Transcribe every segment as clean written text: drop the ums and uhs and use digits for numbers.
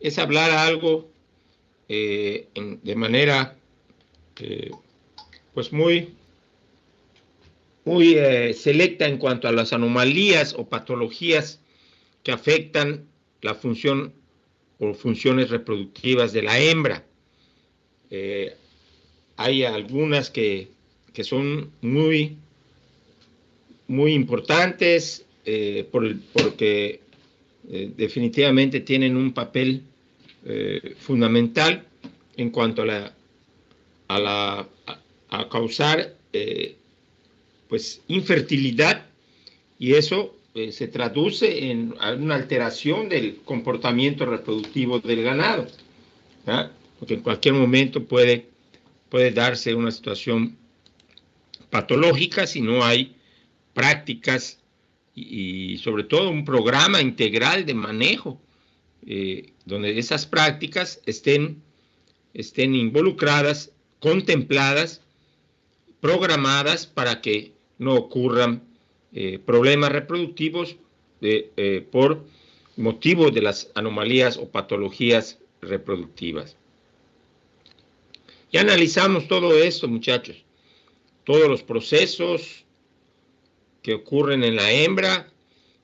es hablar algo de manera pues muy selecta en cuanto a las anomalías o patologías que afectan la función o funciones reproductivas de la hembra. Hay algunas que son muy importantes porque definitivamente tienen un papel fundamental en cuanto a causar pues infertilidad, y eso se traduce en una alteración del comportamiento reproductivo del ganado, ¿verdad? Porque en cualquier momento puede darse una situación patológica si no hay prácticas y sobre todo un programa integral de manejo donde esas prácticas estén involucradas, contempladas, programadas para que no ocurran problemas reproductivos por motivo de las anomalías o patologías reproductivas. Ya analizamos todo esto, muchachos, todos los procesos que ocurren en la hembra,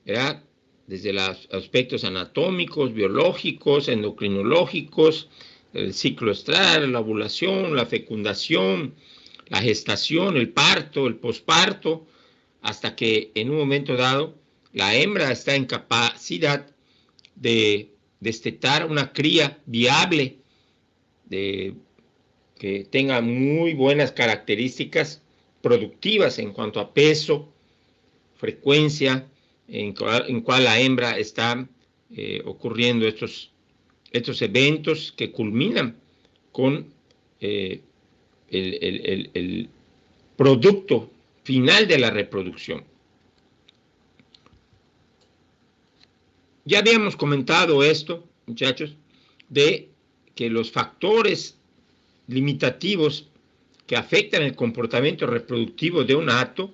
¿verdad? Desde los aspectos anatómicos, biológicos, endocrinológicos, el ciclo estral, la ovulación, la fecundación, la gestación, el parto, el posparto, hasta que en un momento dado la hembra está en capacidad de destetar una cría viable, que tenga muy buenas características productivas en cuanto a peso, frecuencia, en cual la hembra está ocurriendo estos eventos que culminan con el producto final de la reproducción. Ya habíamos comentado esto, muchachos, de que los factores limitativos que afectan el comportamiento reproductivo de un hato,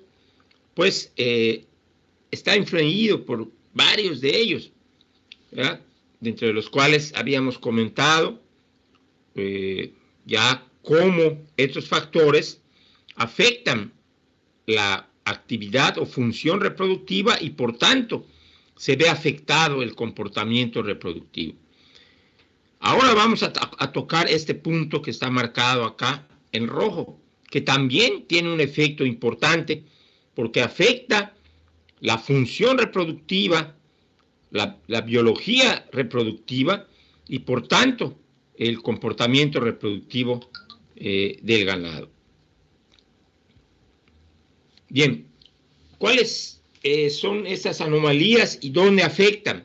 pues está influido por varios de ellos, ¿verdad? Dentro de los cuales habíamos comentado ya cómo estos factores afectan la actividad o función reproductiva y por tanto se ve afectado el comportamiento reproductivo. Ahora vamos a tocar este punto que está marcado acá en rojo, que también tiene un efecto importante porque afecta la función reproductiva, la biología reproductiva y por tanto el comportamiento reproductivo del ganado. Bien, ¿cuáles son esas anomalías y dónde afectan?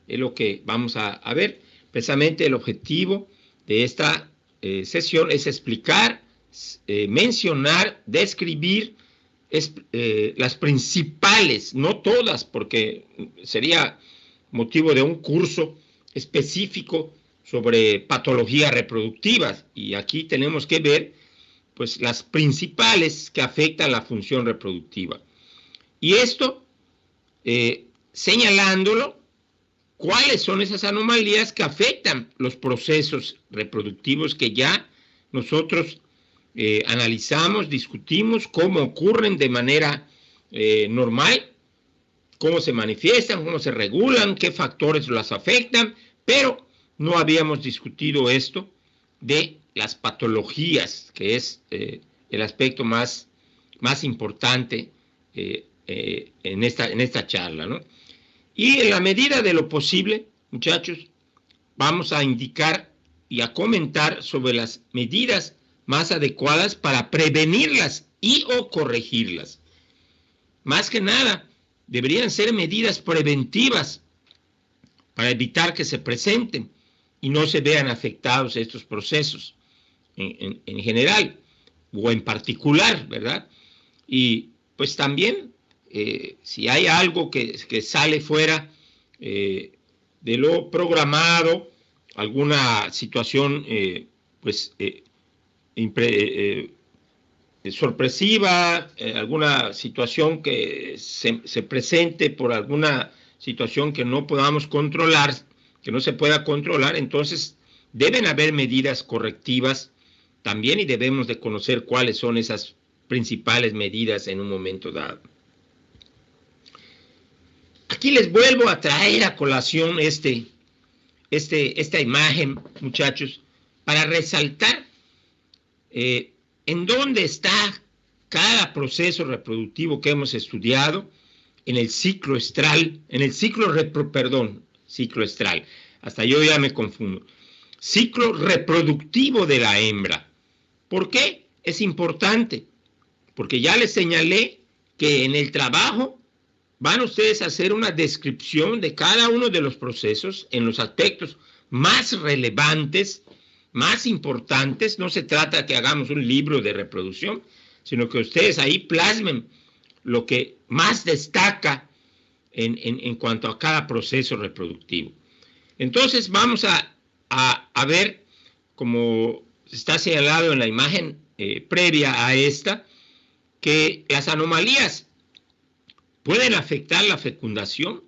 Es lo que vamos a ver. Precisamente el objetivo de esta sesión es explicar, mencionar, describir las principales, no todas, porque sería motivo de un curso específico sobre patologías reproductivas, y aquí tenemos que ver pues las principales que afectan la función reproductiva. Y esto señalándolo, cuáles son esas anomalías que afectan los procesos reproductivos que ya nosotros analizamos, discutimos cómo ocurren de manera normal, cómo se manifiestan, cómo se regulan, qué factores las afectan, pero no habíamos discutido esto de las patologías, que es el aspecto más importante en esta charla, ¿no? Y en la medida de lo posible, muchachos, vamos a indicar y a comentar sobre las medidas más adecuadas para prevenirlas y o corregirlas. Más que nada, deberían ser medidas preventivas para evitar que se presenten y no se vean afectados estos procesos en general o en particular, ¿verdad? Y pues también, si hay algo que sale fuera de lo programado, alguna situación sorpresiva, alguna situación que se presente por alguna situación que no podamos controlar, que no se pueda controlar, entonces deben haber medidas correctivas también y debemos de conocer cuáles son esas principales medidas en un momento dado. Aquí les vuelvo a traer a colación esta imagen, muchachos, para resaltar en dónde está cada proceso reproductivo que hemos estudiado en el ciclo estral, ciclo estral, hasta yo ya me confundo, ciclo reproductivo de la hembra. ¿Por qué? Es importante, porque ya les señalé que en el trabajo van ustedes a hacer una descripción de cada uno de los procesos en los aspectos más relevantes, más importantes. No se trata que hagamos un libro de reproducción, sino que ustedes ahí plasmen lo que más destaca en cuanto a cada proceso reproductivo. Entonces vamos a ver, como está señalado en la imagen previa a esta, que las anomalías pueden afectar la fecundación,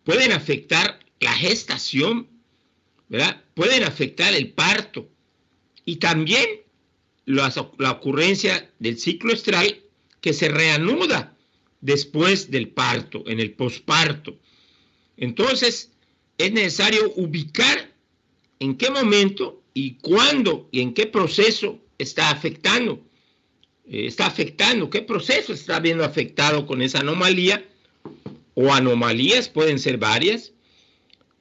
pueden afectar la gestación, ¿verdad? Pueden afectar el parto y también la ocurrencia del ciclo estral que se reanuda después del parto, en el posparto. Entonces, es necesario ubicar en qué momento y cuándo y en qué proceso está afectando. ¿Qué proceso está viendo afectado con esa anomalía? O anomalías, pueden ser varias,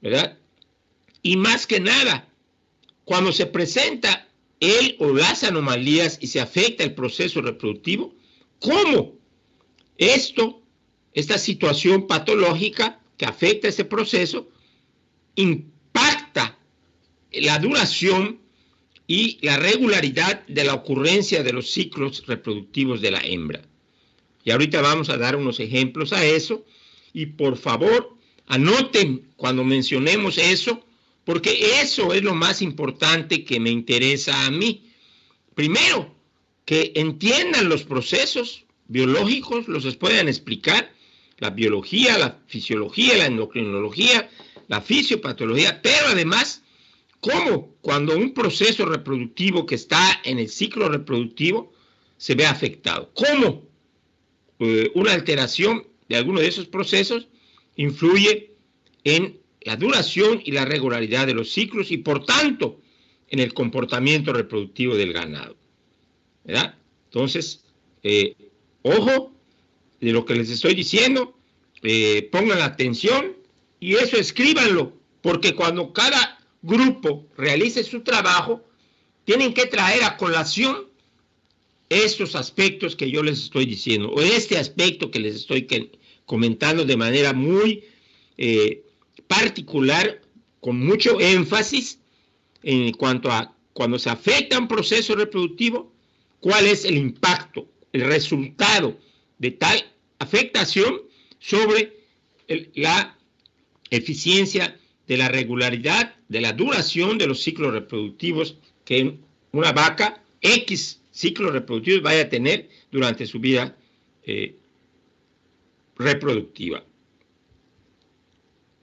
¿verdad? Y más que nada, cuando se presenta el o las anomalías y se afecta el proceso reproductivo, ¿cómo esta situación patológica que afecta ese proceso impacta la duración y la regularidad de la ocurrencia de los ciclos reproductivos de la hembra? Y ahorita vamos a dar unos ejemplos a eso, y por favor anoten cuando mencionemos eso, porque eso es lo más importante que me interesa a mí. Primero, que entiendan los procesos biológicos, los puedan explicar, la biología, la fisiología, la endocrinología, la fisiopatología, pero además, cómo cuando un proceso reproductivo que está en el ciclo reproductivo se ve afectado, cómo una alteración de alguno de esos procesos influye en la duración y la regularidad de los ciclos y por tanto en el comportamiento reproductivo del ganado, ¿verdad? Entonces, ojo de lo que les estoy diciendo, pongan la atención y eso escríbanlo, porque cuando cada grupo realice su trabajo, tienen que traer a colación estos aspectos que yo les estoy diciendo, o este aspecto que les estoy comentando de manera muy particular, con mucho énfasis, en cuanto a cuando se afecta un proceso reproductivo, cuál es el impacto, el resultado de tal afectación sobre la eficiencia de la regularidad, de la duración de los ciclos reproductivos que una vaca X ciclos reproductivos vaya a tener durante su vida reproductiva.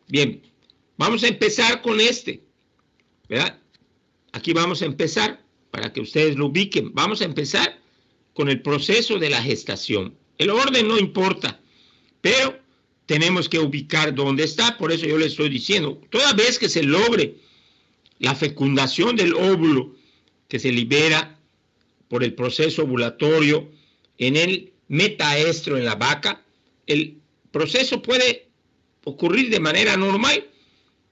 Bien, vamos a empezar con ¿verdad? Aquí vamos a empezar, para que ustedes lo ubiquen, vamos a empezar con el proceso de la gestación. El orden no importa, pero tenemos que ubicar dónde está, por eso yo les estoy diciendo, toda vez que se logre la fecundación del óvulo que se libera por el proceso ovulatorio en el metaestro en la vaca, el proceso puede ocurrir de manera normal,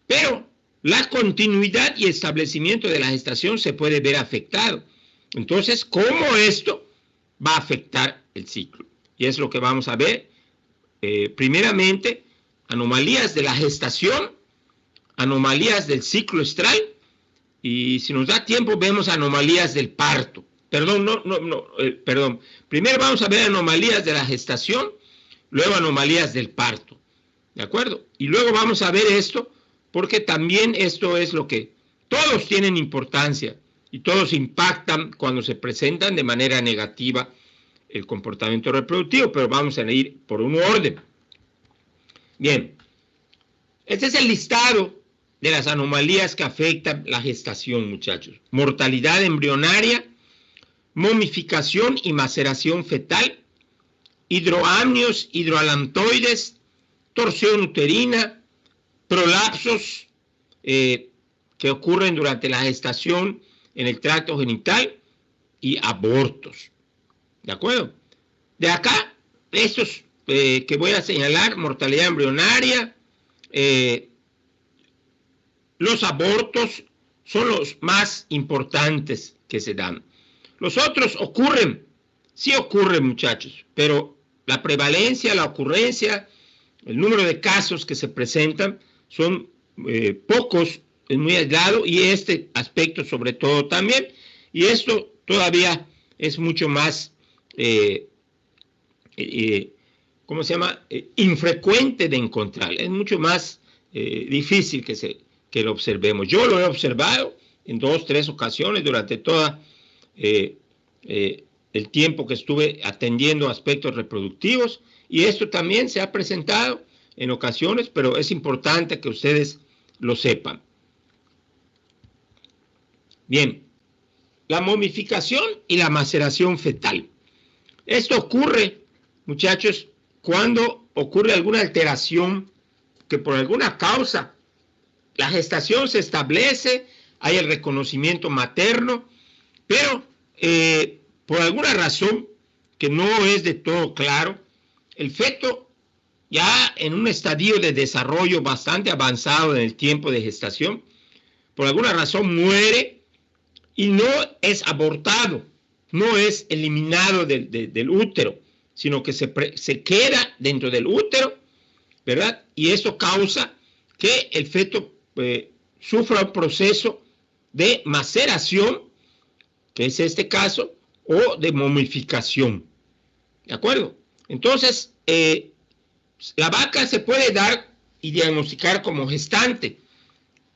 pero la continuidad y establecimiento de la gestación se puede ver afectado. Entonces, ¿cómo esto va a afectar el ciclo? Y es lo que vamos a ver. Primeramente, anomalías de la gestación, anomalías del ciclo estral, y si nos da tiempo vemos anomalías del parto. Perdón. Primero vamos a ver anomalías de la gestación, luego anomalías del parto. ¿De acuerdo? Y luego vamos a ver esto, porque también esto es lo que todos tienen importancia y todos impactan cuando se presentan de manera negativa el comportamiento reproductivo, pero vamos a ir por un orden. Bien, este es el listado de las anomalías que afectan la gestación, muchachos. Mortalidad embrionaria, momificación y maceración fetal, hidroamnios, hidroalantoides, torsión uterina, prolapsos que ocurren durante la gestación en el tracto genital y abortos. ¿De acuerdo? De acá, estos que voy a señalar, mortalidad embrionaria, los abortos son los más importantes que se dan. Los otros ocurren, sí ocurren, muchachos, pero la prevalencia, la ocurrencia, el número de casos que se presentan son pocos, es muy aislado, y este aspecto sobre todo también, y esto todavía es mucho más, ¿cómo se llama? Infrecuente de encontrar, es mucho más difícil que lo observemos. Yo lo he observado en 2, 3 ocasiones durante todo el tiempo que estuve atendiendo aspectos reproductivos, y esto también se ha presentado en ocasiones, pero es importante que ustedes lo sepan. Bien, la momificación y la maceración fetal. Esto ocurre, muchachos, cuando ocurre alguna alteración que por alguna causa la gestación se establece, hay el reconocimiento materno, pero por alguna razón que no es de todo claro, el feto ya en un estadio de desarrollo bastante avanzado en el tiempo de gestación, por alguna razón muere y no es abortado, no es eliminado del útero, sino que se queda dentro del útero, ¿verdad? Y eso causa que el feto sufra un proceso de maceración, que es este caso, o de momificación. ¿De acuerdo? Entonces, la vaca se puede dar y diagnosticar como gestante,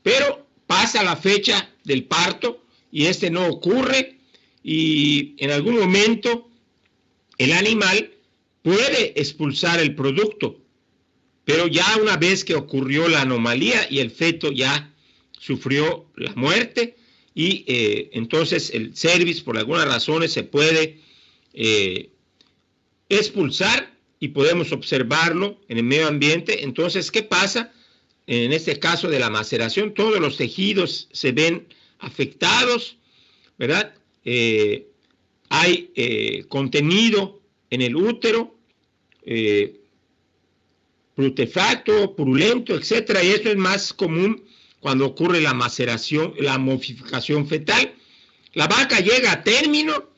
pero pasa la fecha del parto y este no ocurre, y en algún momento el animal puede expulsar el producto, pero ya una vez que ocurrió la anomalía y el feto ya sufrió la muerte, y entonces el cervix por algunas razones se puede expulsar y podemos observarlo en el medio ambiente. Entonces, ¿qué pasa? En este caso de la maceración, todos los tejidos se ven afectados, ¿verdad? Hay contenido en el útero, putefacto, purulento, etcétera, y esto es más común cuando ocurre la maceración, la momificación fetal. La vaca llega a término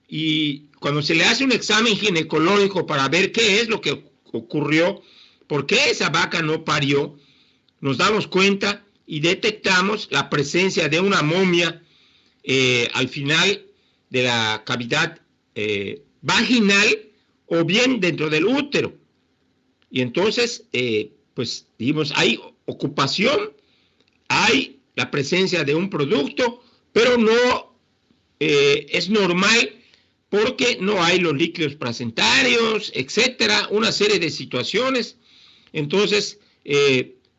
y cuando se le hace un examen ginecológico para ver qué es lo que ocurrió, por qué esa vaca no parió, nos damos cuenta y detectamos la presencia de una momia al final de la cavidad vaginal o bien dentro del útero. Y entonces, pues digamos, hay ocupación, hay la presencia de un producto, pero no es normal porque no hay los líquidos placentarios, etcétera, una serie de situaciones. Entonces,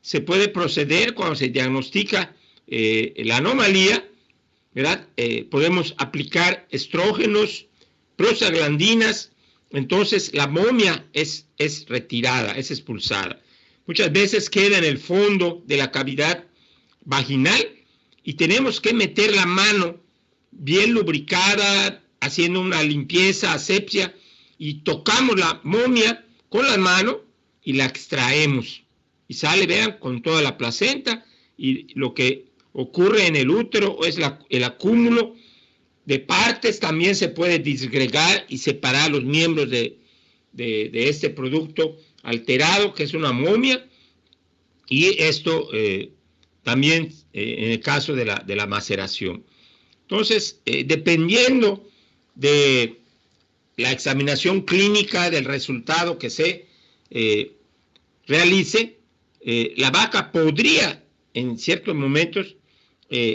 se puede proceder cuando se diagnostica la anomalía, ¿verdad? Podemos aplicar estrógenos, prostaglandinas, entonces la momia es retirada, es expulsada. Muchas veces queda en el fondo de la cavidad vaginal y tenemos que meter la mano bien lubricada, haciendo una limpieza, asepsia, y tocamos la momia con la mano y la extraemos. Y sale, vean, con toda la placenta, y lo que ocurre en el útero es el acúmulo de partes. También se puede disgregar y separar los miembros de este producto alterado, que es una momia, y esto también en el caso de la maceración. Entonces, dependiendo de la examinación clínica, del resultado que se realice, la vaca podría en ciertos momentos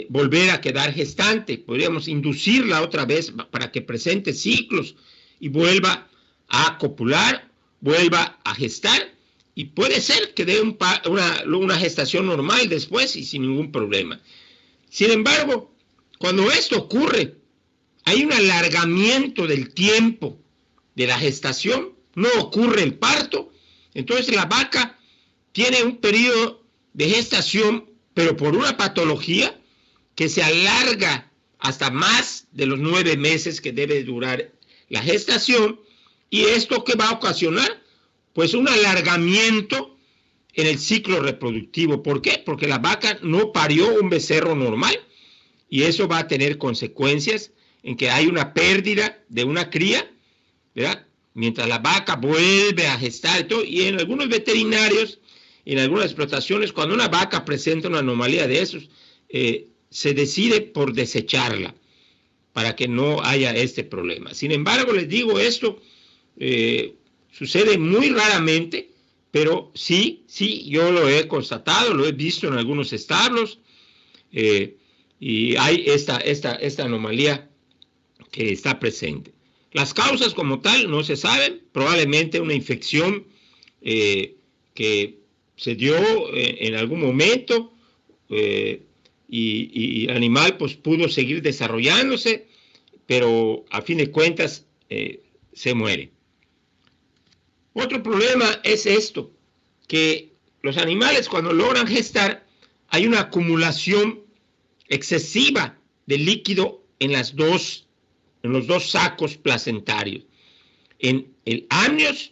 volver a quedar gestante. Podríamos inducirla otra vez para que presente ciclos y vuelva a copular, vuelva a gestar, y puede ser que dé una gestación normal después y sin ningún problema. Sin embargo, cuando esto ocurre, hay un alargamiento del tiempo de la gestación, no ocurre el parto, entonces la vaca tiene un periodo de gestación, pero por una patología que se alarga hasta más de los 9 meses que debe durar la gestación, y esto que va a ocasionar, pues un alargamiento en el ciclo reproductivo. ¿Por qué? Porque la vaca no parió un becerro normal, y eso va a tener consecuencias en que hay una pérdida de una cría, ¿verdad? Mientras la vaca vuelve a gestar y todo, y en algunos veterinarios, en algunas explotaciones, cuando una vaca presenta una anomalía de esos, se decide por desecharla para que no haya este problema. Sin embargo, les digo, esto sucede muy raramente, pero sí, yo lo he constatado, lo he visto en algunos establos, y hay esta anomalía que está presente. Las causas como tal no se saben, probablemente una infección que se dio en algún momento, y el animal pues pudo seguir desarrollándose, pero a fin de cuentas se muere. Otro problema es esto, que los animales cuando logran gestar hay una acumulación excesiva de líquido en los dos sacos placentarios, en el amnios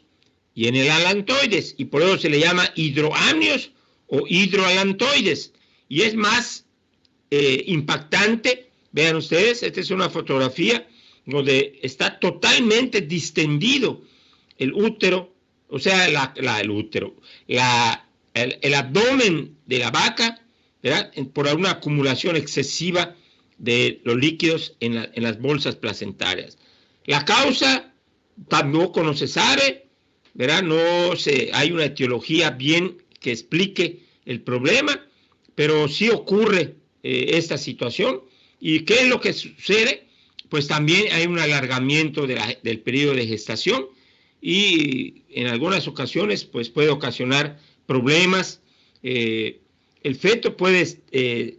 y en el alantoides, y por eso se le llama hidroamnios o hidroalantoides, y es más impactante. Vean ustedes, esta es una fotografía donde está totalmente distendido el útero, o sea, el abdomen de la vaca, ¿verdad? Por una acumulación excesiva de los líquidos en las bolsas placentarias. La causa tampoco no se sabe, ¿verdad? Hay una etiología bien que explique el problema, pero sí ocurre esta situación. ¿Y qué es lo que sucede? Pues también hay un alargamiento del periodo de gestación, y en algunas ocasiones pues puede ocasionar problemas. El feto puede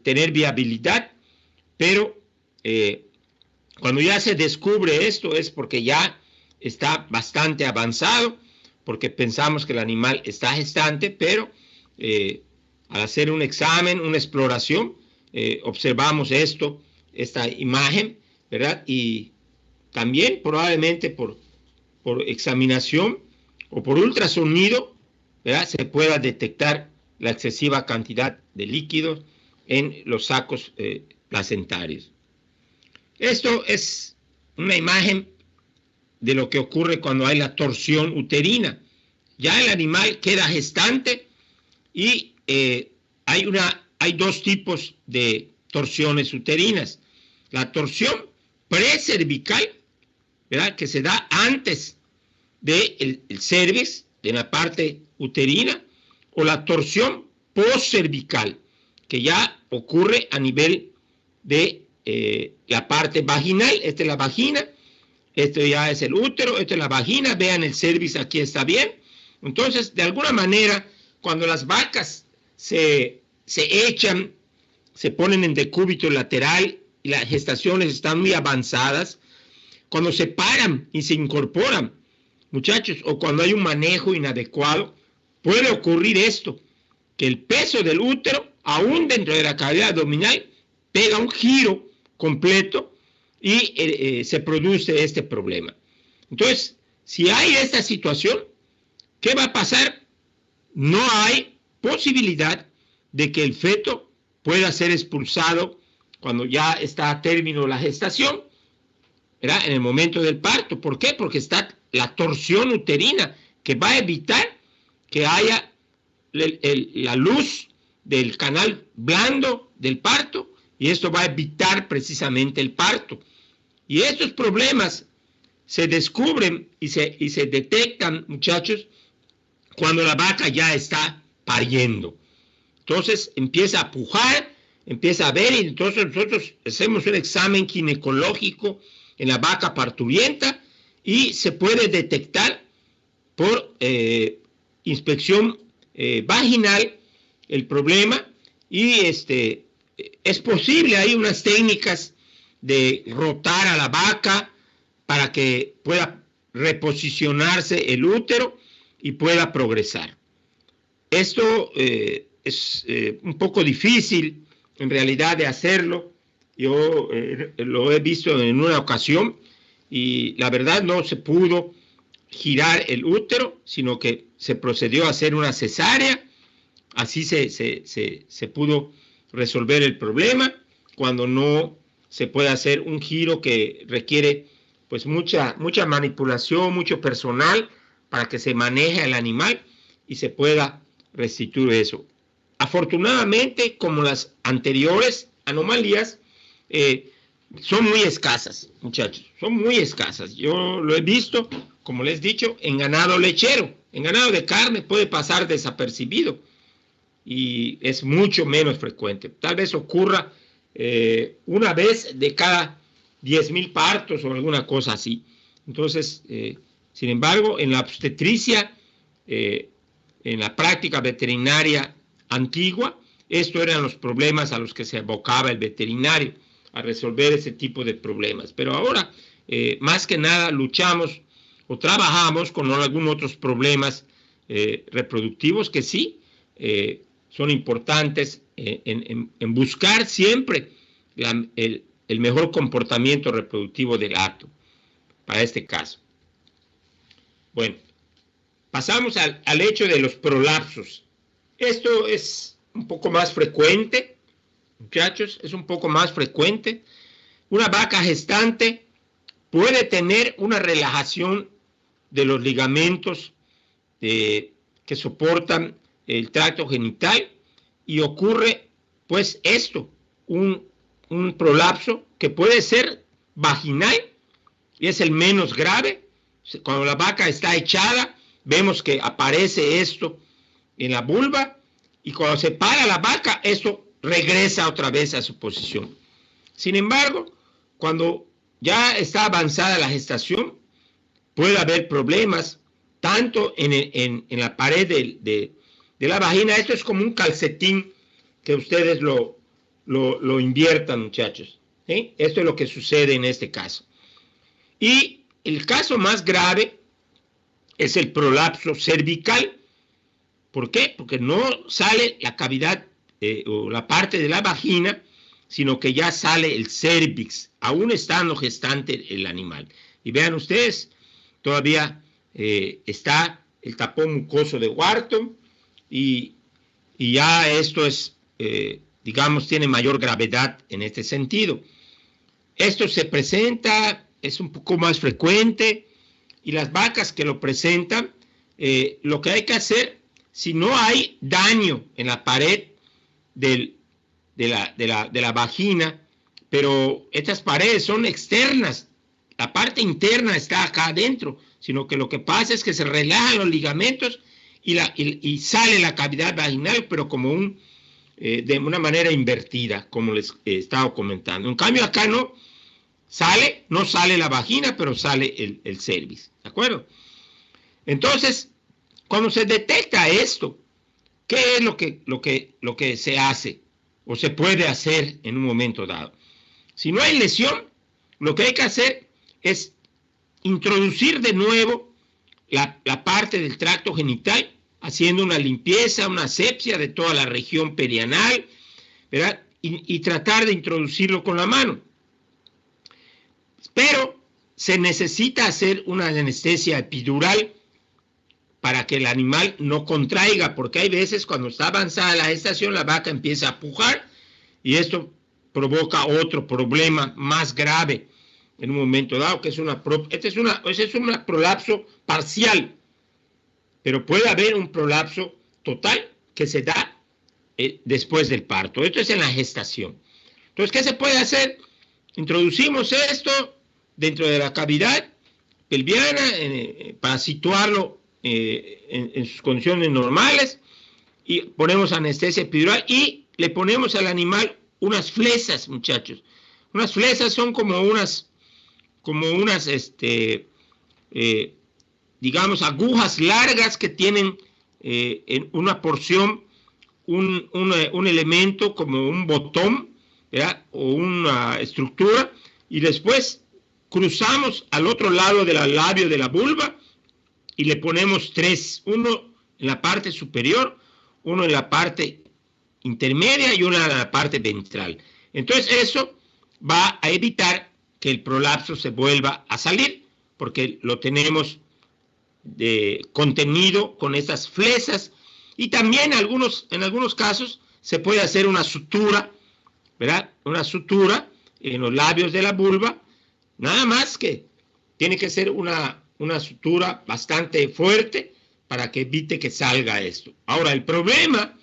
tener viabilidad, pero cuando ya se descubre esto es porque ya está bastante avanzado, porque pensamos que el animal está gestante, pero al hacer un examen, una exploración, observamos esta imagen, ¿verdad? Y también probablemente por examinación o por ultrasonido, ¿verdad?, se pueda detectar la excesiva cantidad de líquidos en los sacos placentarios. Esto es una imagen de lo que ocurre cuando hay la torsión uterina. Ya el animal queda gestante y hay dos tipos de torsiones uterinas. La torsión precervical, ¿verdad?, que se da antes del cervix, de la parte uterina, o la torsión postcervical, que ya ocurre a nivel de la parte vaginal. Esta es la vagina, esto ya es el útero, esta es la vagina, vean el cervix, aquí está bien. Entonces, de alguna manera, cuando las vacas se echan, se ponen en decúbito lateral y las gestaciones están muy avanzadas, cuando se paran y se incorporan, muchachos, o cuando hay un manejo inadecuado, puede ocurrir esto, que el peso del útero, aún dentro de la cavidad abdominal, pega un giro completo y se produce este problema. Entonces, si hay esta situación, ¿qué va a pasar? No hay posibilidad de que el feto pueda ser expulsado cuando ya está a término la gestación, ¿verdad?, en el momento del parto. ¿Por qué? Porque está la torsión uterina, que va a evitar que haya la luz del canal blando del parto, y esto va a evitar precisamente el parto. Y estos problemas se descubren y se detectan, muchachos, cuando la vaca ya está pariendo. Entonces empieza a pujar, empieza a ver, y entonces nosotros hacemos un examen ginecológico en la vaca parturienta y se puede detectar por inspección vaginal el problema y es posible, hay unas técnicas de rotar a la vaca para que pueda reposicionarse el útero y pueda progresar. Esto es un poco difícil en realidad de hacerlo. Yo lo he visto en una ocasión y la verdad no se pudo girar el útero, sino que se procedió a hacer una cesárea. Así se pudo resolver el problema cuando no se puede hacer un giro que requiere pues mucha manipulación, mucho personal para que se maneje el animal y se pueda restituir eso. Afortunadamente, como las anteriores anomalías, son muy escasas, muchachos, son muy escasas. Yo lo he visto, como les he dicho, en ganado lechero. En ganado de carne puede pasar desapercibido y es mucho menos frecuente. Tal vez ocurra una vez de cada 10,000 partos o alguna cosa así. Entonces, sin embargo, en la obstetricia, en la práctica veterinaria antigua, estos eran los problemas a los que se abocaba el veterinario, a resolver ese tipo de problemas. Pero ahora, más que nada, luchamos o trabajamos con algunos otros problemas reproductivos que sí son importantes en buscar siempre el mejor comportamiento reproductivo del gato, para este caso. Bueno, pasamos al hecho de los prolapsos. Esto es un poco más frecuente, muchachos, es un poco más frecuente. Una vaca gestante puede tener una relajación de los ligamentos que soportan el tracto genital y ocurre pues esto, un prolapso que puede ser vaginal y es el menos grave. Cuando la vaca está echada, vemos que aparece esto en la vulva y cuando se para la vaca, esto regresa otra vez a su posición. Sin embargo, cuando ya está avanzada la gestación, puede haber problemas tanto en la pared de la vagina. Esto es como un calcetín que ustedes lo inviertan, muchachos. ¿Sí? Esto es lo que sucede en este caso. Y el caso más grave es el prolapso cervical. ¿Por qué? Porque no sale la cavidad o la parte de la vagina, sino que ya sale el cérvix, aún estando gestante el animal. Y vean ustedes, todavía está el tapón mucoso de Wharton y ya esto es, digamos, tiene mayor gravedad en este sentido. Esto se presenta, es un poco más frecuente y las vacas que lo presentan, lo que hay que hacer, si no hay daño en la pared de la vagina, pero estas paredes son externas, la parte interna está acá adentro, sino que lo que pasa es que se relajan los ligamentos y sale la cavidad vaginal, pero como de una manera invertida, como les estaba comentando. En cambio acá no sale la vagina, pero sale el cervix, ¿de acuerdo? Entonces, cuando se detecta esto, ¿qué es lo que se hace o se puede hacer en un momento dado? Si no hay lesión, lo que hay que hacer es introducir de nuevo la parte del tracto genital, haciendo una limpieza, una asepsia de toda la región perianal, ¿verdad? Y tratar de introducirlo con la mano. Pero se necesita hacer una anestesia epidural para que el animal no contraiga, porque hay veces cuando está avanzada la gestación, la vaca empieza a pujar y esto provoca otro problema más grave en un momento dado, que es este es un prolapso parcial, pero puede haber un prolapso total que se da después del parto. Esto es en la gestación. Entonces, ¿qué se puede hacer? Introducimos esto dentro de la cavidad pelviana para situarlo en sus condiciones normales y ponemos anestesia epidural y le ponemos al animal unas flesas, muchachos. Unas flesas son como unas digamos, agujas largas que tienen en una porción, un elemento como un botón, ¿verdad? O una estructura, y después cruzamos al otro lado del labio de la vulva y le ponemos 3, uno en la parte superior, uno en la parte intermedia y uno en la parte ventral. Entonces eso va a evitar que el prolapso se vuelva a salir, porque lo tenemos contenido con estas flesas, y también en algunos casos se puede hacer una sutura, ¿verdad? Una sutura en los labios de la vulva, nada más que tiene que ser una sutura bastante fuerte para que evite que salga esto. Ahora, el problema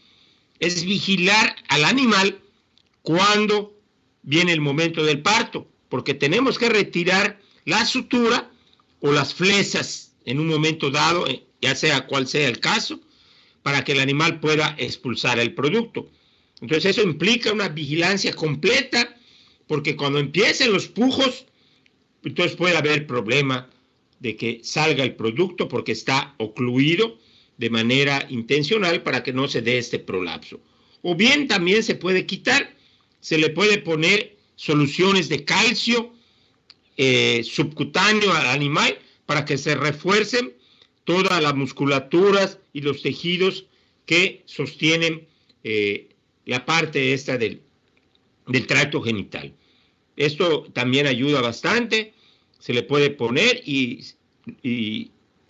es vigilar al animal cuando viene el momento del parto, porque tenemos que retirar la sutura o las flesas en un momento dado, ya sea cual sea el caso, para que el animal pueda expulsar el producto. Entonces eso implica una vigilancia completa, porque cuando empiecen los pujos, entonces puede haber problema de que salga el producto porque está ocluido de manera intencional para que no se dé este prolapso. O bien también se puede quitar, se le puede poner soluciones de calcio subcutáneo al animal para que se refuercen todas las musculaturas y los tejidos que sostienen la parte esta del tracto genital. Esto también ayuda bastante, se le puede poner y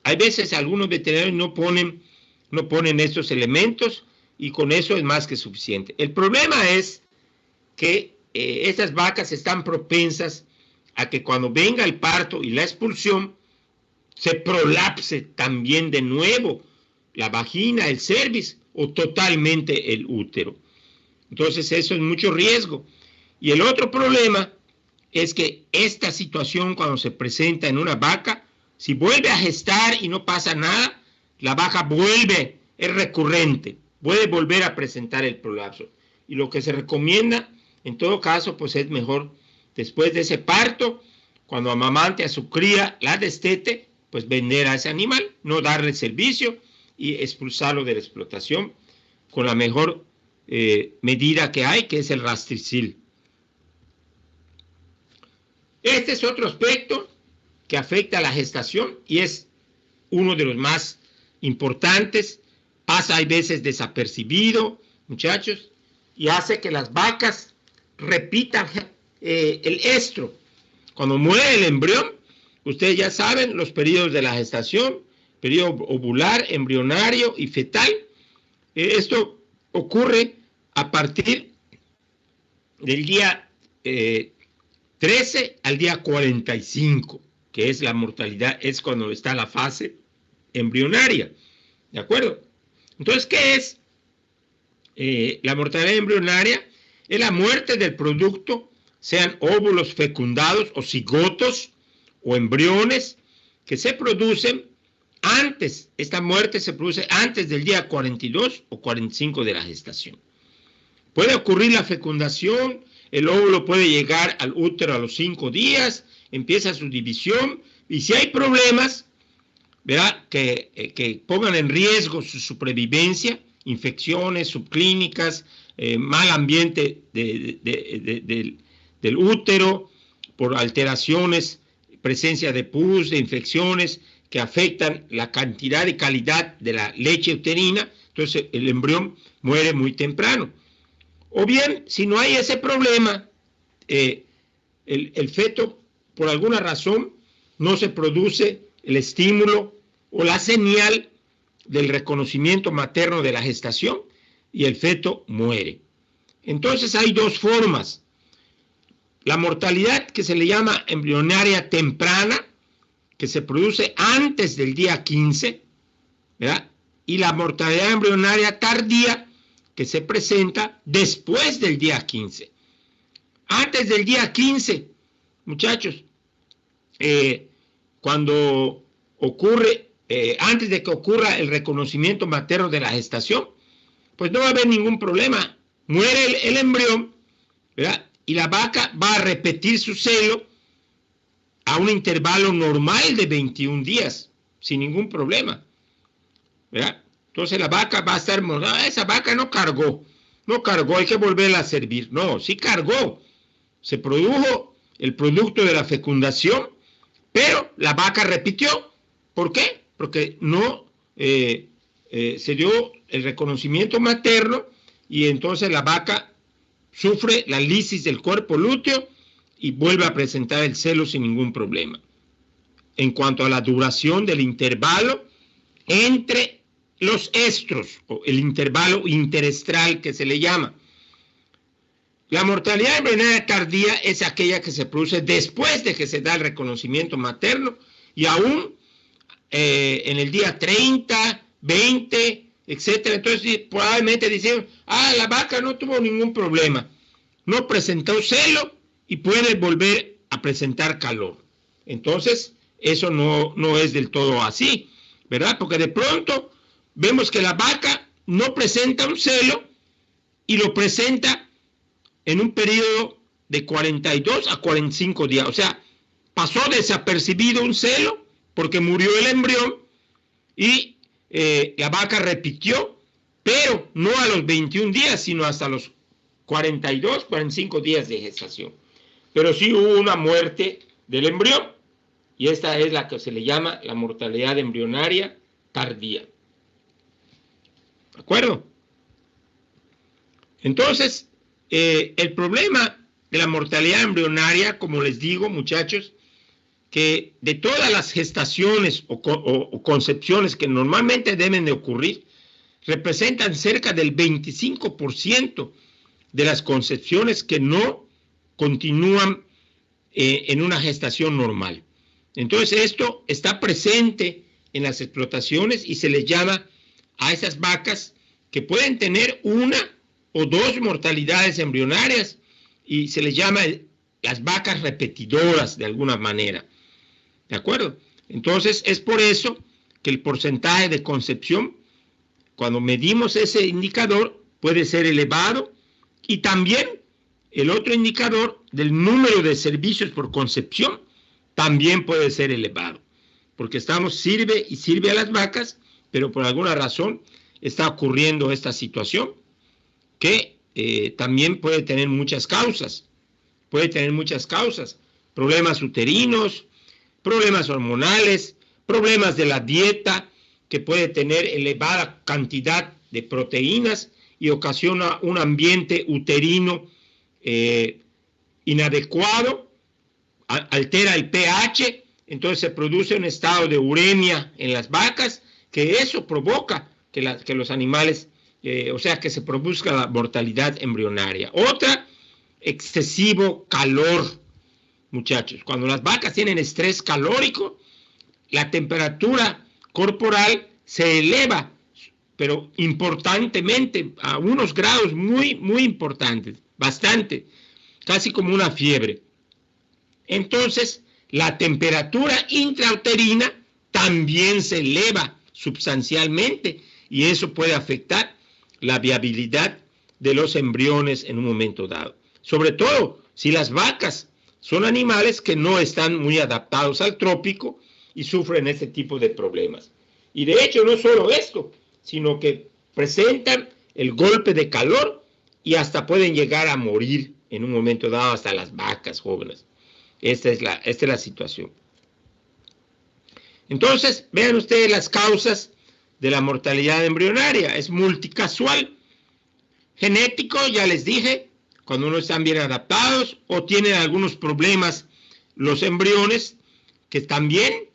hay veces algunos veterinarios no ponen estos elementos y con eso es más que suficiente. El problema es que estas vacas están propensas a que cuando venga el parto y la expulsión se prolapse también de nuevo la vagina, el cervix o totalmente el útero. Entonces eso es mucho riesgo. Y el otro problema es que esta situación cuando se presenta en una vaca, si vuelve a gestar y no pasa nada, la vaca es recurrente, puede volver a presentar el prolapso. Y lo que se recomienda, en todo caso, pues es mejor después de ese parto, cuando amamante a su cría, la destete, pues vender a ese animal, no darle servicio y expulsarlo de la explotación con la mejor medida que hay, que es el Rastricil. Este es otro aspecto que afecta a la gestación y es uno de los más importantes. Pasa a veces desapercibido, muchachos, y hace que las vacas repitan el estro. Cuando muere el embrión, ustedes ya saben los periodos de la gestación, periodo ovular, embrionario y fetal. Esto ocurre a partir del día 13 al día 45, que es la mortalidad, es cuando está la fase embrionaria. ¿De acuerdo? Entonces, ¿qué es la mortalidad embrionaria? Es la muerte del producto, sean óvulos fecundados o cigotos o embriones que se producen antes, esta muerte se produce antes del día 42 o 45 de la gestación. Puede ocurrir la fecundación, el óvulo puede llegar al útero a los 5 días, empieza su división, y si hay problemas, ¿verdad?, que pongan en riesgo su supervivencia, infecciones subclínicas, mal ambiente del útero, por alteraciones, presencia de pus, de infecciones que afectan la cantidad y calidad de la leche uterina, entonces el embrión muere muy temprano. O bien, si no hay ese problema, el feto, por alguna razón, no se produce el estímulo o la señal del reconocimiento materno de la gestación y el feto muere. Entonces hay dos formas. La mortalidad que se le llama embrionaria temprana, que se produce antes del día 15, ¿verdad?, y la mortalidad embrionaria tardía, que se presenta después del día 15. Antes del día 15, muchachos, cuando ocurre, antes de que ocurra el reconocimiento materno de la gestación, pues no va a haber ningún problema. Muere el embrión, ¿verdad?, y la vaca va a repetir su celo a un intervalo normal de 21 días, sin ningún problema, ¿verdad? Entonces la vaca va a estar, esa vaca no cargó, hay que volverla a servir. No, sí cargó, se produjo el producto de la fecundación, pero la vaca repitió. ¿Por qué? Porque no se dio el reconocimiento materno y entonces la vaca sufre la lisis del cuerpo lúteo y vuelve a presentar el celo sin ningún problema. En cuanto a la duración del intervalo entre los estros, o el intervalo interestral que se le llama. La mortalidad embrionaria tardía es aquella que se produce después de que se da el reconocimiento materno y aún en el día 30, 20, etcétera. Entonces probablemente dicen, la vaca no tuvo ningún problema, no presentó celo y puede volver a presentar calor. Entonces eso no es del todo así, ¿verdad? Porque de pronto vemos que la vaca no presenta un celo y lo presenta en un periodo de 42 a 45 días. O sea, pasó desapercibido un celo porque murió el embrión y la vaca repitió, pero no a los 21 días, sino hasta los 42, 45 días de gestación. Pero sí hubo una muerte del embrión y esta es la que se le llama la mortalidad embrionaria tardía. ¿De acuerdo? Entonces, el problema de la mortalidad embrionaria, como les digo, muchachos, que de todas las gestaciones o concepciones que normalmente deben de ocurrir, representan cerca del 25% de las concepciones que no continúan en una gestación normal. Entonces esto está presente en las explotaciones y se les llama a esas vacas que pueden tener una o dos mortalidades embrionarias y se les llama las vacas repetidoras de alguna manera. ¿De acuerdo? Entonces es por eso que el porcentaje de concepción, cuando medimos ese indicador, puede ser elevado y también el otro indicador del número de servicios por concepción también puede ser elevado, porque sirve y sirve a las vacas, pero por alguna razón está ocurriendo esta situación que también puede tener muchas causas. Problemas uterinos, problemas hormonales, problemas de la dieta, que puede tener elevada cantidad de proteínas y ocasiona un ambiente uterino inadecuado, altera el pH, entonces se produce un estado de uremia en las vacas, que eso provoca que los animales, o sea, que se produzca la mortalidad embrionaria. Otra, excesivo calor, muchachos. Cuando las vacas tienen estrés calórico, la temperatura corporal se eleva, pero importantemente, a unos grados muy, muy importantes, bastante, casi como una fiebre. Entonces, la temperatura intrauterina también se eleva sustancialmente y eso puede afectar la viabilidad de los embriones en un momento dado. Sobre todo si las vacas son animales que no están muy adaptados al trópico y sufren este tipo de problemas. Y de hecho no solo esto, sino que presentan el golpe de calor y hasta pueden llegar a morir en un momento dado, hasta las vacas jóvenes. Esta es la situación. Entonces, vean ustedes las causas de la mortalidad embrionaria. Es multicasual. Genético, ya les dije, cuando no están bien adaptados o tienen algunos problemas los embriones que también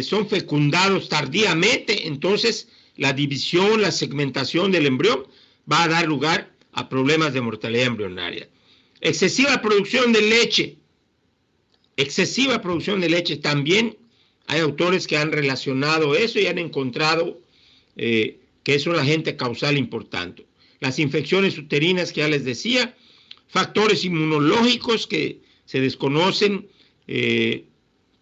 son fecundados tardíamente, entonces la división, la segmentación del embrión va a dar lugar a problemas de mortalidad embrionaria. Excesiva producción de leche. Excesiva producción de leche también. Hay autores que han relacionado eso y han encontrado que es un agente causal importante. Las infecciones uterinas que ya les decía, factores inmunológicos que se desconocen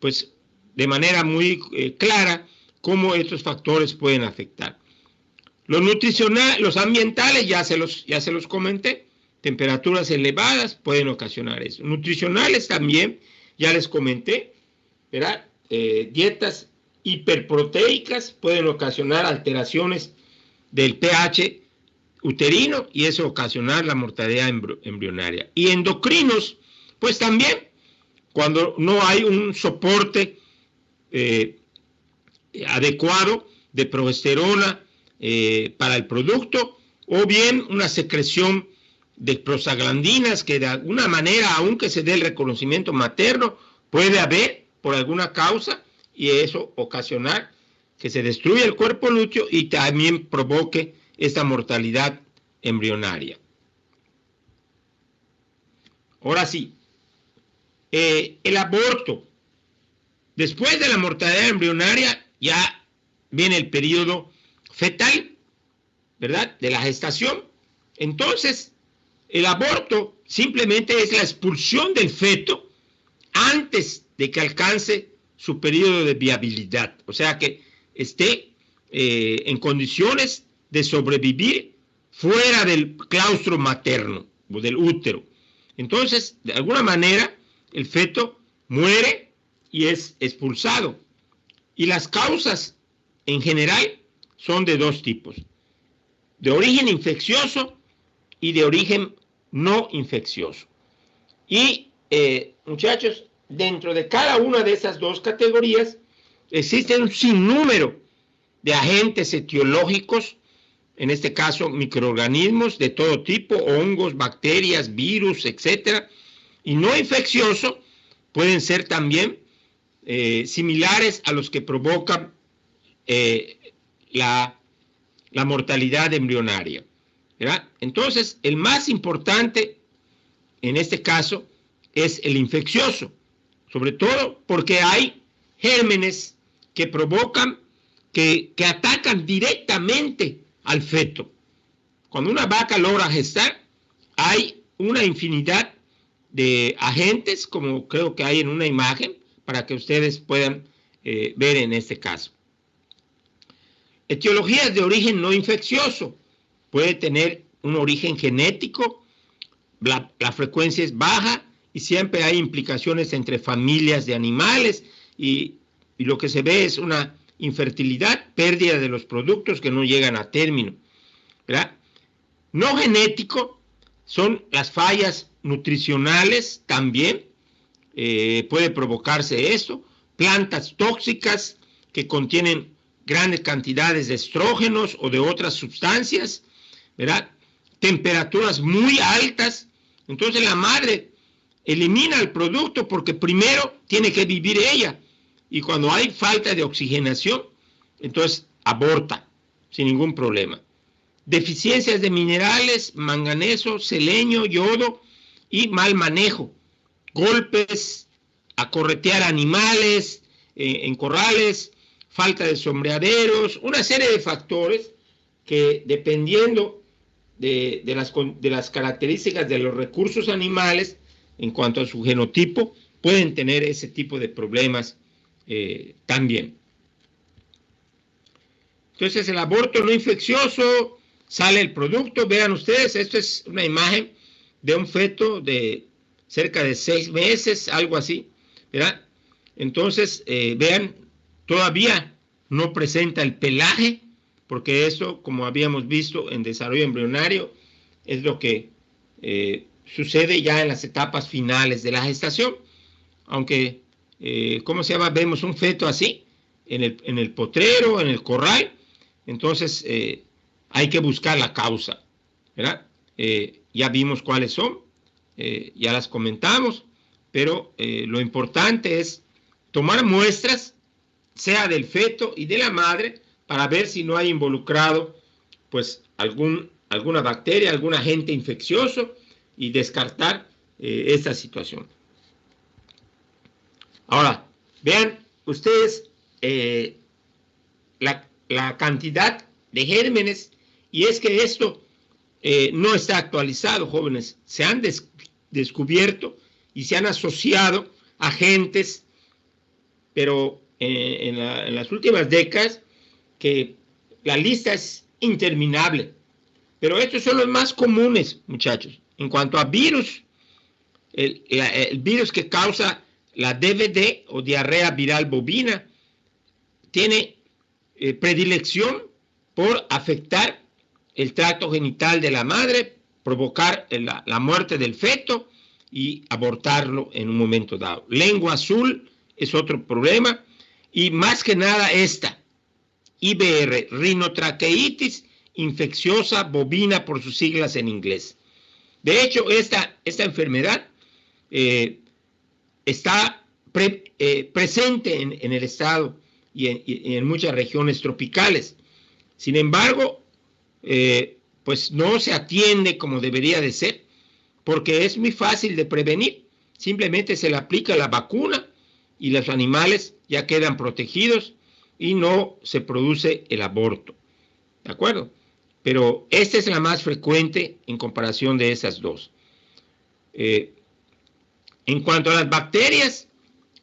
pues de manera muy clara cómo estos factores pueden afectar. Los nutricionales, los ambientales ya se los comenté, temperaturas elevadas pueden ocasionar eso. Nutricionales también, ya les comenté, ¿verdad? Dietas hiperproteicas pueden ocasionar alteraciones del pH uterino y eso ocasionar la mortalidad embrionaria. Y endocrinos, pues también, cuando no hay un soporte adecuado de progesterona para el producto, o bien una secreción de prostaglandinas que de alguna manera, aunque se dé el reconocimiento materno, puede haber por alguna causa y eso ocasionar que se destruya el cuerpo lúteo y también provoque esta mortalidad embrionaria. Ahora sí, el aborto. Después de la mortalidad embrionaria ya viene el periodo fetal, ¿verdad? De la gestación. Entonces, el aborto simplemente es la expulsión del feto antes de que alcance su periodo de viabilidad. O sea, que esté en condiciones de sobrevivir fuera del claustro materno o del útero. Entonces, de alguna manera, el feto muere y es expulsado. Y las causas, en general, son de dos tipos: de origen infeccioso y de origen no infeccioso. Y, muchachos, dentro de cada una de esas dos categorías existen un sinnúmero de agentes etiológicos, en este caso microorganismos de todo tipo, hongos, bacterias, virus, etcétera, y no infeccioso pueden ser también similares a los que provocan la mortalidad embrionaria, ¿verdad? Entonces, el más importante en este caso es el infeccioso, sobre todo porque hay gérmenes que provocan, que atacan directamente al feto. Cuando una vaca logra gestar, hay una infinidad de agentes, como creo que hay en una imagen, para que ustedes puedan ver en este caso. Etiologías de origen no infeccioso. Puede tener un origen genético, la frecuencia es baja y siempre hay implicaciones entre familias de animales y lo que se ve es una infertilidad, pérdida de los productos que no llegan a término, ¿verdad? No genético son las fallas nutricionales también, puede provocarse esto, plantas tóxicas que contienen grandes cantidades de estrógenos o de otras sustancias, ¿verdad? Temperaturas muy altas, entonces la madre elimina el producto porque primero tiene que vivir ella y cuando hay falta de oxigenación, entonces aborta sin ningún problema. Deficiencias de minerales, manganeso, selenio, yodo y mal manejo, golpes, acorretear animales en corrales, falta de sombreaderos, una serie de factores que dependiendo de las características de los recursos animales en cuanto a su genotipo, pueden tener ese tipo de problemas también. Entonces el aborto no infeccioso, sale el producto, vean ustedes, esto es una imagen de un feto de cerca de 6 meses, algo así, ¿verdad? Entonces, vean, todavía no presenta el pelaje, porque eso, como habíamos visto en desarrollo embrionario, es lo que sucede ya en las etapas finales de la gestación, aunque, ¿cómo se llama? Vemos un feto así, en el potrero, en el corral, entonces hay que buscar la causa, ¿verdad? Ya vimos cuáles son, ya las comentamos, pero lo importante es tomar muestras, sea del feto y de la madre, para ver si no hay involucrado pues alguna bacteria, algún agente infeccioso y descartar esta situación. Ahora, vean ustedes la cantidad de gérmenes, y es que esto no está actualizado, jóvenes. Se han descubierto y se han asociado agentes, pero en las últimas décadas, que la lista es interminable. Pero estos son los más comunes, muchachos. En cuanto a virus, el virus que causa la DVD o diarrea viral bovina tiene predilección por afectar el tracto genital de la madre, provocar la muerte del feto y abortarlo en un momento dado. Lengua azul es otro problema, y más que nada esta, IBR, rinotraqueitis infecciosa bovina por sus siglas en inglés. De hecho, esta enfermedad está presente en el estado y en muchas regiones tropicales. Sin embargo, pues no se atiende como debería de ser, porque es muy fácil de prevenir. Simplemente se le aplica la vacuna y los animales ya quedan protegidos y no se produce el aborto. ¿De acuerdo? Pero esta es la más frecuente en comparación de esas dos. En cuanto a las bacterias,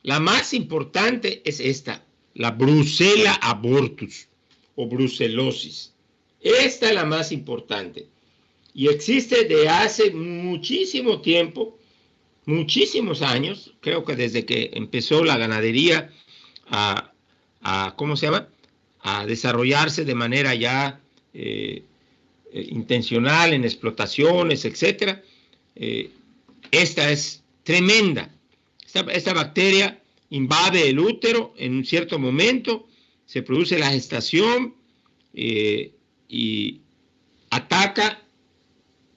la más importante es esta, la Brucella abortus o brucelosis. Esta es la más importante y existe de hace muchísimo tiempo, muchísimos años, creo que desde que empezó la ganadería ¿cómo se llama?, a desarrollarse de manera ya intencional en explotaciones, etcétera. Esta es tremenda. Esta bacteria invade el útero en un cierto momento, se produce la gestación y ataca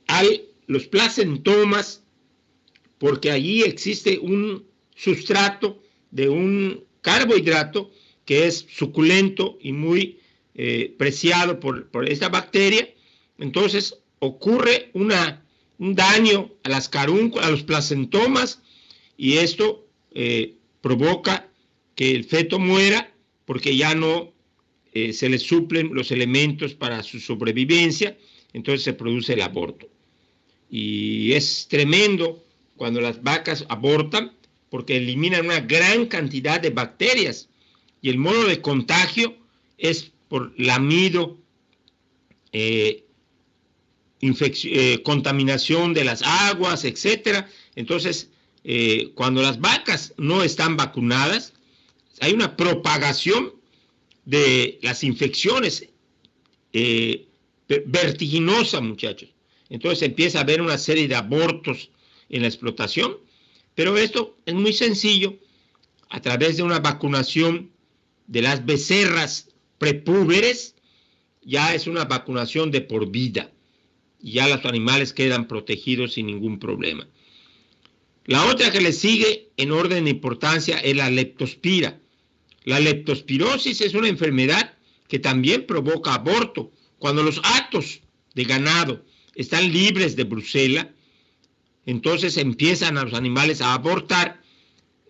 a los placentomas, porque allí existe un sustrato de un carbohidrato que es suculento y muy preciado por esta bacteria. Entonces ocurre un daño a las carúnculas, a los placentomas, y esto provoca que el feto muera porque ya no se le suplen los elementos para su sobrevivencia. Entonces se produce el aborto. Y es tremendo cuando las vacas abortan, porque eliminan una gran cantidad de bacterias y el modo de contagio es por lamido, contaminación de las aguas, etcétera. Entonces, cuando las vacas no están vacunadas, hay una propagación de las infecciones vertiginosa, muchachos. Entonces empieza a haber una serie de abortos en la explotación, pero esto es muy sencillo, a través de una vacunación de las becerras prepúberes. Ya es una vacunación de por vida, y ya los animales quedan protegidos sin ningún problema. La otra que le sigue en orden de importancia es la leptospira. La leptospirosis es una enfermedad que también provoca aborto. Cuando los hatos de ganado están libres de brucela, entonces empiezan a los animales a abortar.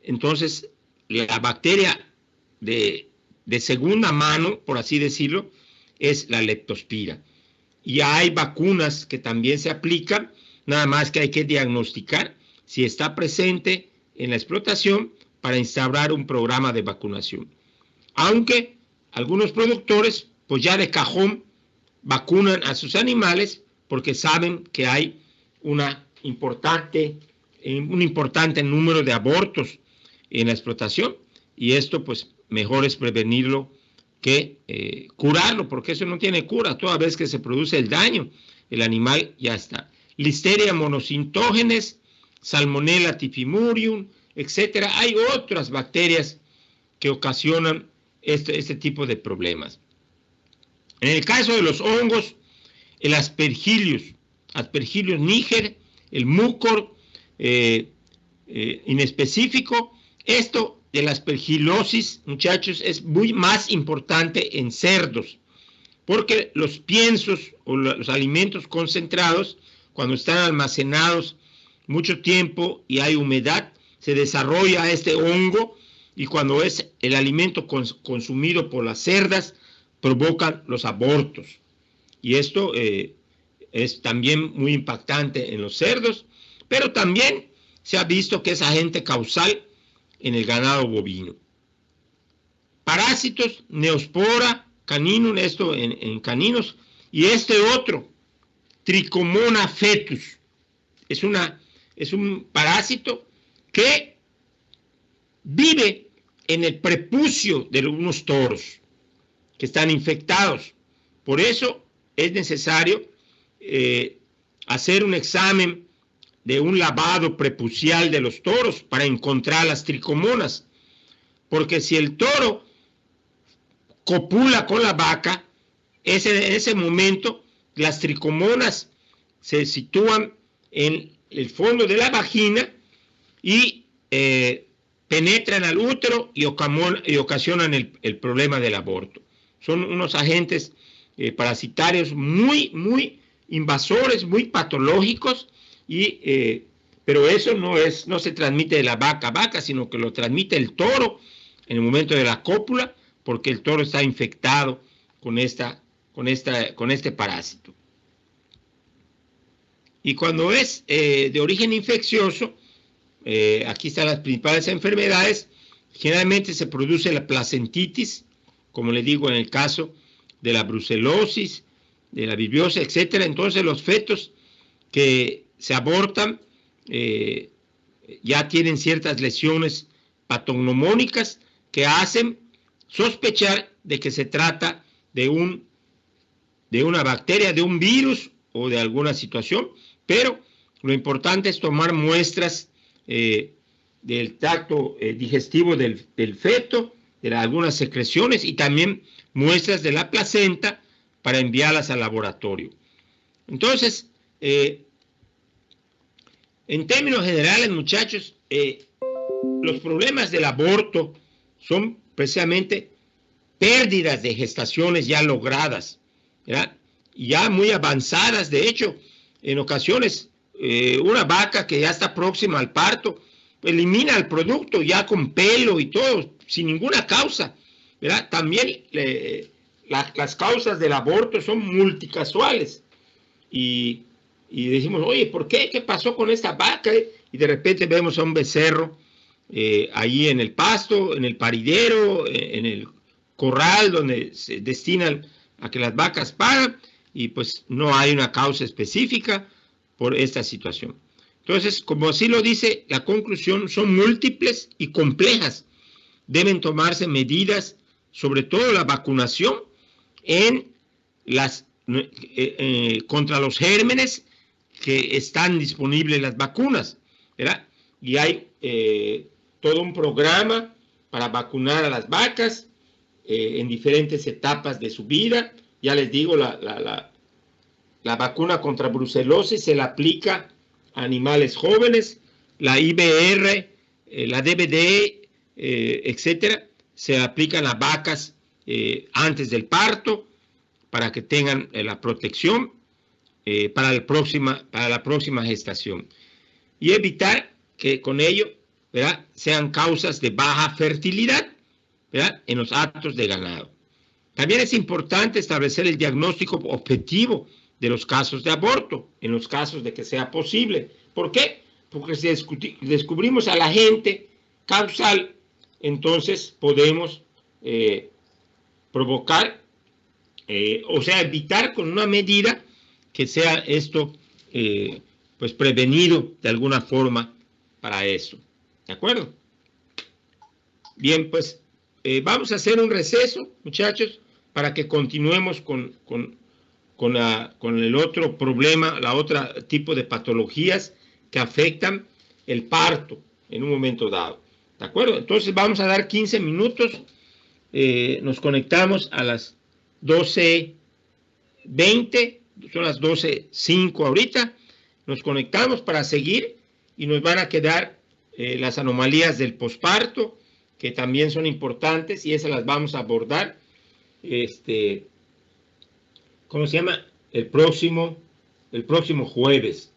Entonces la bacteria de segunda mano, por así decirlo, es la leptospira. Y hay vacunas que también se aplican, nada más que hay que diagnosticar si está presente en la explotación para instaurar un programa de vacunación. Aunque algunos productores, pues ya de cajón, vacunan a sus animales porque saben que hay un importante número de abortos en la explotación, y esto pues mejor es prevenirlo que curarlo, porque eso no tiene cura. Toda vez que se produce el daño, el animal ya está. Listeria monocintógenes, Salmonella typhimurium, etcétera. Hay otras bacterias que ocasionan este tipo de problemas. En el caso de los hongos, el Aspergillus niger, el mucor inespecífico, esto de la aspergilosis, muchachos, es muy más importante en cerdos, porque los piensos o los alimentos concentrados, cuando están almacenados mucho tiempo y hay humedad, se desarrolla este hongo, y cuando es el alimento consumido por las cerdas, provocan los abortos. Y esto es también muy impactante en los cerdos, pero también se ha visto que es agente causal en el ganado bovino. Parásitos, Neospora caninum, esto en caninos, y este otro, Trichomona fetus, es un parásito que vive en el prepucio de unos toros que están infectados. Por eso es necesario hacer un examen de un lavado prepucial de los toros para encontrar las tricomonas, porque si el toro copula con la vaca, en ese momento las tricomonas se sitúan en el fondo de la vagina y penetran al útero y ocasionan el problema del aborto. Son unos agentes parasitarios muy invasores, muy patológicos, pero eso no se transmite de la vaca a vaca, sino que lo transmite el toro en el momento de la cópula, porque el toro está infectado con este parásito. Y cuando es de origen infeccioso, aquí están las principales enfermedades. Generalmente se produce la placentitis, como les digo, en el caso de la brucelosis, de la bilbiosis, etc. Entonces los fetos que se abortan ya tienen ciertas lesiones patognomónicas que hacen sospechar de que se trata de una bacteria, de un virus o de alguna situación, pero lo importante es tomar muestras del tracto digestivo del feto, de algunas secreciones y también muestras de la placenta para enviarlas al laboratorio. Entonces, en términos generales, muchachos, los problemas del aborto son precisamente pérdidas de gestaciones ya logradas, ¿verdad? Ya muy avanzadas. De hecho, en ocasiones, una vaca que ya está próxima al parto elimina el producto ya con pelo y todo, sin ninguna causa, ¿verdad? También las causas del aborto son multicasuales y decimos, oye, ¿por qué? ¿Qué pasó con esta vaca? Y de repente vemos a un becerro ahí en el pasto, en el paridero, en el corral donde se destinan a que las vacas paran, y pues no hay una causa específica por esta situación. Entonces, como así lo dice, la conclusión son múltiples y complejas. Deben tomarse medidas, sobre todo la vacunación contra los gérmenes que están disponibles las vacunas, ¿verdad? Y hay todo un programa para vacunar a las vacas en diferentes etapas de su vida. Ya les digo, la vacuna contra brucelosis se la aplica a animales jóvenes, la IBR, la DBD, etcétera, se aplican a vacas antes del parto para que tengan la protección para la próxima gestación, y evitar que con ello, ¿verdad?, sean causas de baja fertilidad, ¿verdad?, en los actos de ganado. También es importante establecer el diagnóstico objetivo de los casos de aborto, en los casos de que sea posible. ¿Por qué? Porque si descubrimos al agente causal, entonces podemos provocar, o sea, evitar con una medida que sea esto, pues prevenido de alguna forma para eso. ¿De acuerdo? Bien, pues vamos a hacer un receso, muchachos, para que continuemos con el otro problema, la otra tipo de patologías que afectan el parto en un momento dado. ¿De acuerdo? Entonces vamos a dar 15 minutos. Nos conectamos a las 12:20, son las 12:05 ahorita. Nos conectamos para seguir y nos van a quedar las anomalías del posparto, que también son importantes, y esas las vamos a abordar. ¿Cómo se llama? El próximo jueves.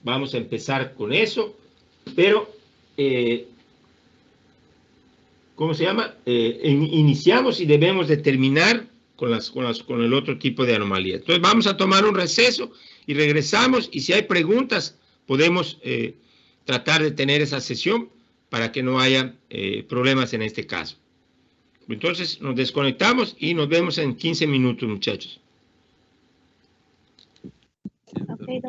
Vamos a empezar con eso, pero, ¿cómo se llama? Iniciamos y debemos de terminar con el otro tipo de anomalías. Entonces vamos a tomar un receso y regresamos, y si hay preguntas, podemos tratar de tener esa sesión para que no haya problemas en este caso. Entonces nos desconectamos y nos vemos en 15 minutos, muchachos. Okay,